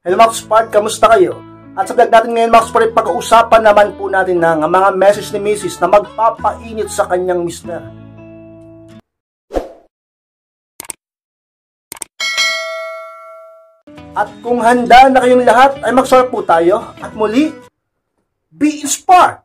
Hello mga Spark, kamusta kayo? At sa vlog natin ngayon mga Spark, pag-uusapan naman po natin ng mga message ni Mrs. na magpapainit sa kanyang mister. At kung handa na kayong lahat, ay mag-start po tayo. At muli, be inspired!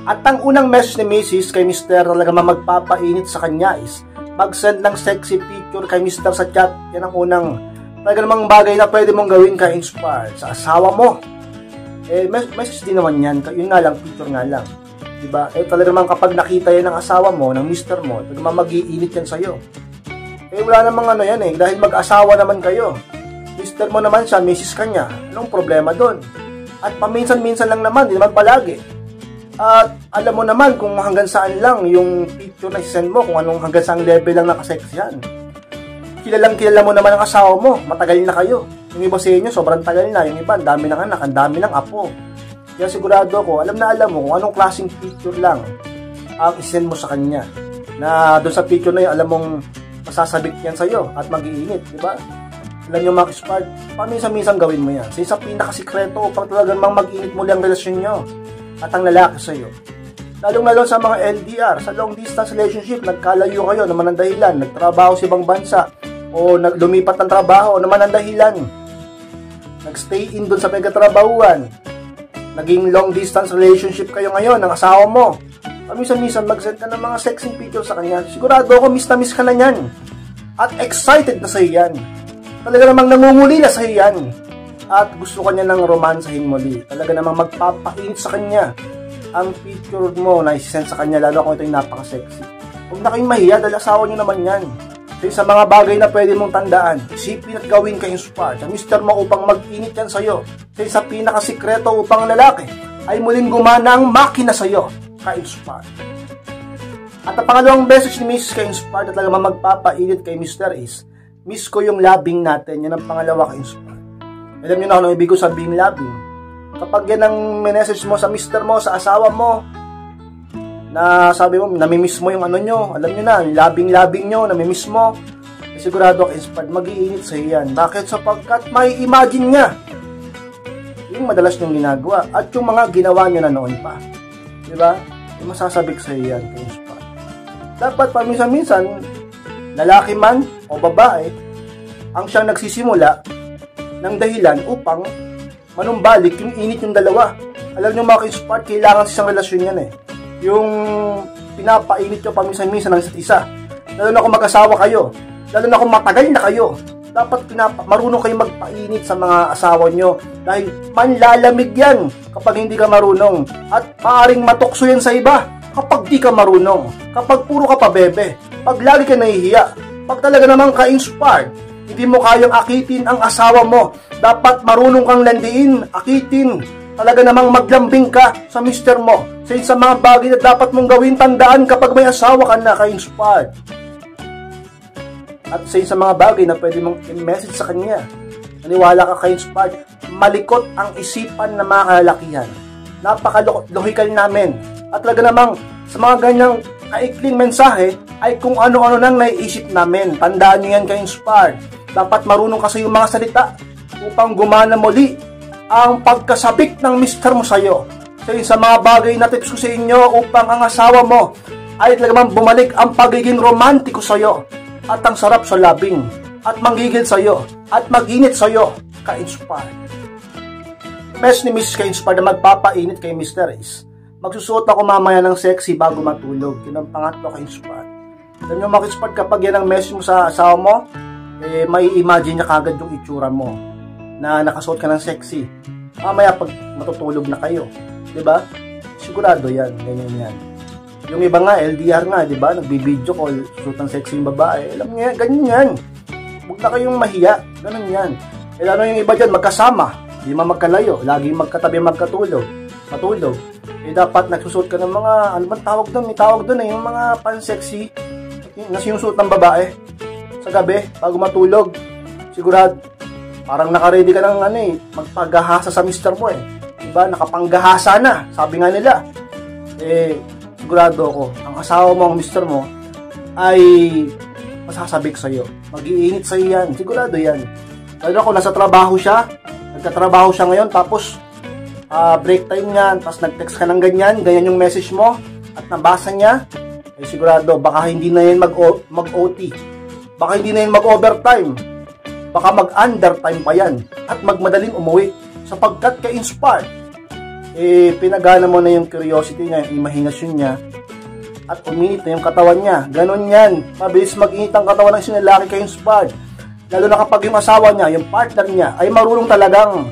At ang unang message ni Mrs. kay Mr. talaga magpapainit sa kanya is mag-send ng sexy picture kay Mr. sa chat. Yan ang unang talaga namang bagay na pwede mong gawin ka-inspire sa asawa mo. Message din naman yan. Yun nga lang, picture nga lang. Diba? Talaga naman kapag nakita yan ng asawa mo, ng Mr. mo, talaga naman mag-iinit yan sa'yo. Wala namang ano yan dahil mag-asawa naman kayo. Mr. mo naman siya, Mrs. kanya. Anong problema doon? At paminsan-minsan lang naman, di naman palagi. At alam mo naman kung hanggang saan lang yung picture na send mo, kung anong hanggang saan level lang nakaseksyan. Kilala mo naman ang asawa mo, matagal na kayo. Yung iba sa inyo, sobrang tagal na. Yung iba, ang dami ng anak, ang dami ng apo. Kaya sigurado ko, alam mo kung anong klaseng picture lang ang isend mo sa kanya. Na doon sa picture na yun, alam mong masasabik yan sa'yo at mag-iinit, di ba? Alam nyo mga Spark, paminsan-minsan gawin mo yan. Sa pinakasikreto upang talagang mag-init muli ang relasyon nyo at ang lalaki sa iyo. Lalong-lalo sa mga LDR, sa long distance relationship, nagkalayo kayo naman ang dahilan, nagtrabaho sa ibang bansa o lumipat ng trabaho naman ang dahilan, nagstay in doon sa pagkatrabahuan, naging long distance relationship kayo ngayon ng asawa mo. Paminsan-minsan mag-send ka ng mga sexy picture sa kanya. Sigurado ako miss na miss ka na yan at excited na sa iyan. Talaga namang nangunguli na sa iyan. At gusto kanya ng romansahin muli. Talaga namang magpapainit sa kanya ang picture mo na isisend sa kanya, lalo kung ito yung napaka-sexy. Huwag na kayong mahiya dahil asawa nyo naman yan. Sa mga bagay na pwede mong tandaan, isipin at gawin ka-inspire sa mister mo upang mag-init yan sa'yo. Sa pinakasikreto upang lalaki ay muling gumana ang makina sa'yo, ka-inspire. At ang pangalawang message ni Mrs. ka-inspire na talaga magpapainit kay mister is, miss ko yung labing natin. Yan ang pangalawa ka-inspire. Alam nyo na kung ibig ko sabihin labing. Kapag yan ang message mo sa mister mo, sa asawa mo, na sabi mo, namimiss mo yung ano nyo, alam nyo na, labing-labing nyo, namimiss mo, sigurado ka inspired, mag-iinit sa iyan. Bakit? Sapagkat may imagine niya yung madalas nyong ginagawa at yung mga ginawa nyo na noon pa. Diba? Yung masasabik sa iyan, ka-inspired. Dapat paminsan-minsan, lalaki man o babae, ang siyang nagsisimula ng dahilan upang manumbalik yung init yung dalawa. Alam nyo mga ka-inspired, kailangan sa isang relasyon yan yung pinapainit nyo paminsan-minsan ng isa't isa. Lalo na kung mag-asawa kayo, lalo na kung matagal na kayo, dapat marunong kayo magpainit sa mga asawa nyo dahil manlalamig yan kapag hindi ka marunong at maaaring matukso yan sa iba kapag di ka marunong, kapag puro ka pa bebe, pag lagi ka nahihiya, pag talaga namang ka-inspired, hindi mo kayang akitin ang asawa mo. Dapat marunong kang landiin, akitin. Talaga namang maglambing ka sa mister mo. Sa mga bagay na dapat mong gawin, tandaan kapag may asawa ka na, ka-inspired. At sa mga bagay na pwede mong i-message sa kanya, naniwala ka, ka-inspired, malikot ang isipan ng mga kalalakihan. Napaka-logical namin. At talaga namang sa mga ganyang kaikling mensahe ay kung ano-ano nang naiisip namin. Tandaan nyo yan, ka-inspired. Dapat marunong kasi yung mga salita upang gumana muli ang pagkasabik ng mister mo sa'yo. Sa mga bagay na tips ko sa inyo upang ang asawa mo ay talagang bumalik ang pagiging romantiko sa'yo at ang sarap sa labing at manggigil sa'yo at mag-init sa'yo, ka-inspired. Message ni Mrs. ka-inspired na magpapainit kay mister is, magsusuot ako mamaya ng sexy bago matulog. Yun ang pangatlo, ka-inspired. Alam nyo mga ka-inspired, kapag yan ang message mo sa asawa mo, may imagine niya kagad yung itsura mo na nakasuot ka ng sexy. Mamaya pag matutulog na kayo, diba? Sigurado yan, ganyan yan. Yung iba nga, LDR nga, diba? Nagbibideo call, suot ng sexy yung babae. Alam niya, ganyan yan. Huwag na kayong mahiya, ganun yan. Lalo yung iba dyan, magkasama, hindi magkalayo, laging magkatabi matulog. Dapat nagsusuot ka ng mga, ano bang tawag doon? May tawag doon yung mga pan-sexy na sinusuot ng babae sa gabi, bago matulog. Sigurado, parang naka-ready ka ng magpaghahasa sa mister mo Diba? Nakapanggahasa na, sabi nga nila. Sigurado ako, ang asawa mo, ang mister mo, ay masasabik sa'yo. Mag-iinit sa'yo yan. Sigurado yan. Lalo ako, nasa trabaho siya, nagtatrabaho siya ngayon, tapos break time niya, tapos nag-text ka ng ganyan yung message mo, at nabasa niya, ay sigurado, baka hindi na yan mag-OT. Baka hindi na yan mag-overtime. Baka mag-undertime pa yan. At magmadaling umuwi. Sapagkat ka-inspired, pinagana mo na yung curiosity niya, yung imahinasyon niya, at uminit na yung katawan niya. Ganon yan. Mabilis mag-init ang katawan ng sinalaki ka-inspired. Lalo na kapag yung asawa niya, yung partner niya, ay marunong talagang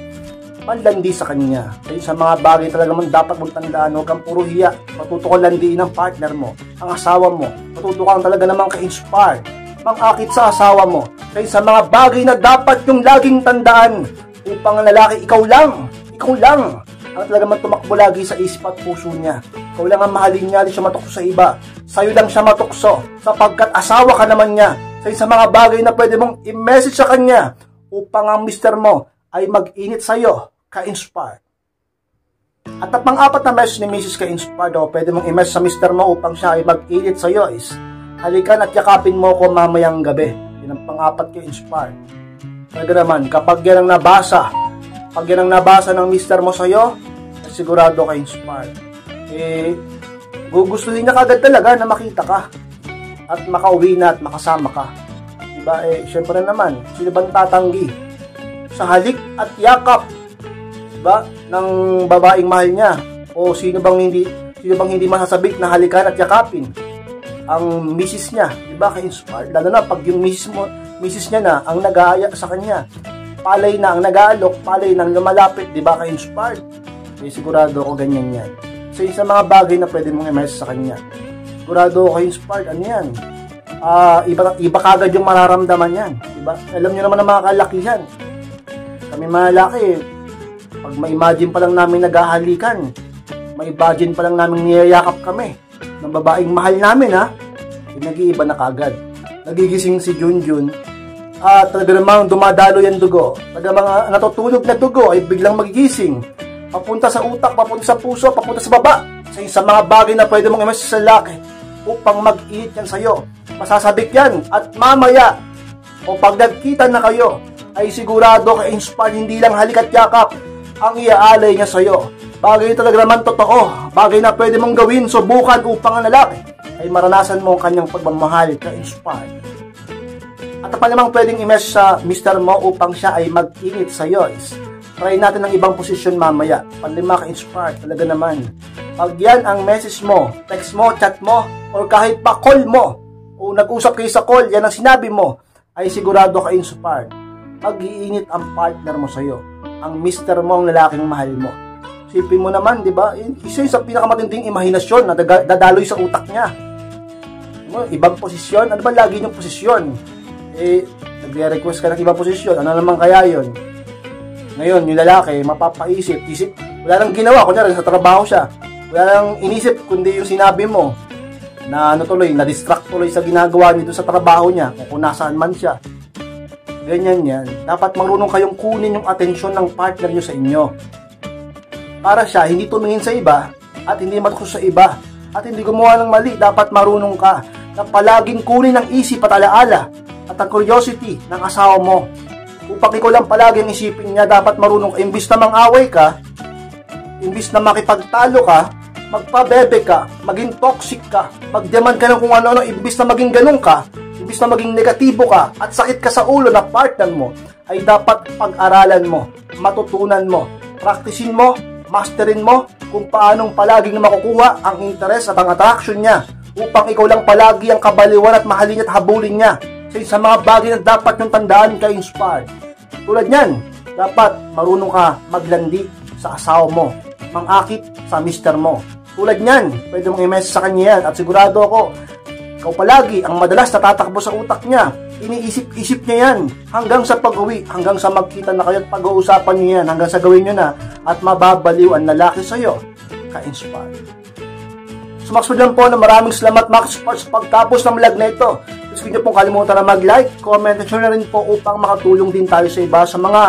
panlandi sa kanya. Kaya sa mga bagay talaga man dapat mong tandaan, huwag kang puro hiya. Matuto kang landiin ang partner mo, ang asawa mo. Matuto kang talaga namang ka-inspired, mang-akit sa asawa mo. Kaya sa mga bagay na dapat yung laging tandaan, upang ang lalaki, ikaw lang ang talaga man tumakbo lagi sa isip at puso niya. Ikaw lang ang mahalin niya, di siya matukso sa iba. Sa'yo lang siya matukso, sapagkat asawa ka naman niya. Sa mga bagay na pwede mong i-message sa kanya, upang ang mister mo ay mag-init sa'yo, ka-inspired. At ang pang-apat na message ni Mrs. ka-inspired, pwede mong i-message sa mister mo upang siya ay mag-init sa'yo is, halikan at yakapin mo ko mamayang gabi. Yan ang pang-apat ka-inspired. Talaga naman, kapag yan ang nabasa, ng mister mo sa'yo, sigurado ka-inspired. Gugustuhin niya kagad talaga na makita ka at makauwi na at makasama ka. Diba? Syempre naman, sino bang tatanggi sa halik at yakap, diba, ng babaeng mahal niya? O sino bang hindi masasabik na halikan at yakapin ang misis niya? Diba? Ka-inspired. Lalo na pag yung misis niya na ang nag-aaya sa kanya, palay na ang nag-aalok, palay na ang lumalapit, di ba, ka-inspired? Sigurado ako ganyan yan. So, sa mga bagay na pwede mong i-message sa kanya, sigurado ako ka-inspired, ano yan? Iba kagad yung mararamdaman yan, di ba? Alam niyo naman ang mga kalakihan. Kami mga laki, pag ma-imagine pa lang namin naghahalikan, ma-imagine pa lang namin niyayakap kami ng babaeng mahal namin, ha? Nag-iiba na kagad. Nagigising si Junjun, talaga namang dumadalo yung dugo. Talaga mga natutulog na dugo ay biglang magigising. Papunta sa utak, papunta sa puso, papunta sa baba. Sa mga bagay na pwede mong i-message sa lalaki upang mag-init yan sa'yo. Masasabik yan. At mamaya, o pag nagkita na kayo, ay sigurado ka-inspire, hindi lang halik at yakap ang iaalay niya sa'yo. Bagay talaga naman totoo. Bagay na pwede mong gawin, subukan upang ang lalaki ay maranasan mo ang kanyang pagmamahal, ka-inspire. At pa namang pwedeng i-message sa mister mo upang siya ay mag-init sa iyo is, try natin ng ibang posisyon mamaya. Panlima ka-inspired, talaga naman. Pag yan ang message mo, text mo, chat mo, or kahit pa call mo, o nag-usap kayo sa call, yan ang sinabi mo, ay sigurado ka-inspired. Mag-iinit ang partner mo sa iyo, ang mister mo, ang lalaking mahal mo. Sipin mo naman, di ba? Isa yung sa pinakamatinding imahinasyon na dadaloy sa utak niya. Ibang posisyon, ano ba lagi yung posisyon? Nagre-request ka ng ibang posisyon, ano naman kaya yun? Ngayon, yung lalaki, mapapaisip, wala nang ginawa, kunyari sa trabaho siya, wala nang inisip, kundi yung sinabi mo, na na-distract tuloy sa ginagawa niya sa trabaho niya, kung nasaan man siya. Ganyan yan. Dapat marunong kayong kunin yung atensyon ng partner nyo sa inyo. Para siya, hindi tumingin sa iba, at hindi matukso sa iba, at hindi gumawa ng mali. Dapat marunong ka na palaging kunin ang isip at alaala at ang curiosity ng asawa mo. Upang ikaw lang palagi ang isipin niya, dapat marunong ka. Imbis na mang-away ka, imbis na makipagtalo ka, magpabebe ka, maging toxic ka, magdemand ka ng kung ano-ano, imbis na maging ganun ka, imbis na maging negatibo ka, at sakit ka sa ulo na partner mo, ay dapat pag-aralan mo, matutunan mo, praktisin mo, masterin mo, kung paanong palaging makukuha ang interes at ang attraction niya, upang ikaw lang palagi ang kabaliwan at mahalin at habulin niya sa mga bagay na dapat yung tandaan ka-inspired. Tulad niyan, dapat marunong ka maglandi sa asawa mo, mang-akit sa mister mo. Tulad niyan, pwede mong i-message sa kanya yan, at sigurado ako, ikaw palagi ang madalas natatakbo sa utak niya. Iniisip-isip niya yan hanggang sa pag-uwi, hanggang sa magkita na kayo at pag-uusapan niyo yan, hanggang sa gawin niyo na at mababaliw ang lalaki sa'yo, ka-inspired. Sumaksud lang po na maraming salamat mga sa pagtapos ng vlog na ito. Huwag niyo pong kalimutan na mag-like, comment, at share na rin po upang makatulong din tayo sa iba sa mga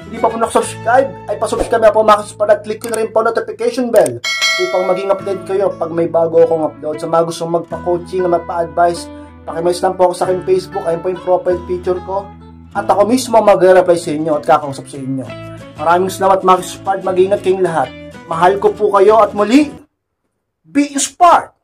hindi pa po nakasubscribe, ay pasubscribe na po mga ka-inspired at click ko na rin po notification bell upang maging update kayo pag may bago akong upload. Sa mga gustong magpa-coaching na magpa-advise, pakimess lang po ako sa aking Facebook, ayun po yung profile picture ko. At ako mismo magre-reply sa inyo at kakausap sa inyo. Maraming salamat mga ka-inspired, mag-ingat kayong lahat. Mahal ko po kayo at muli, be inspired!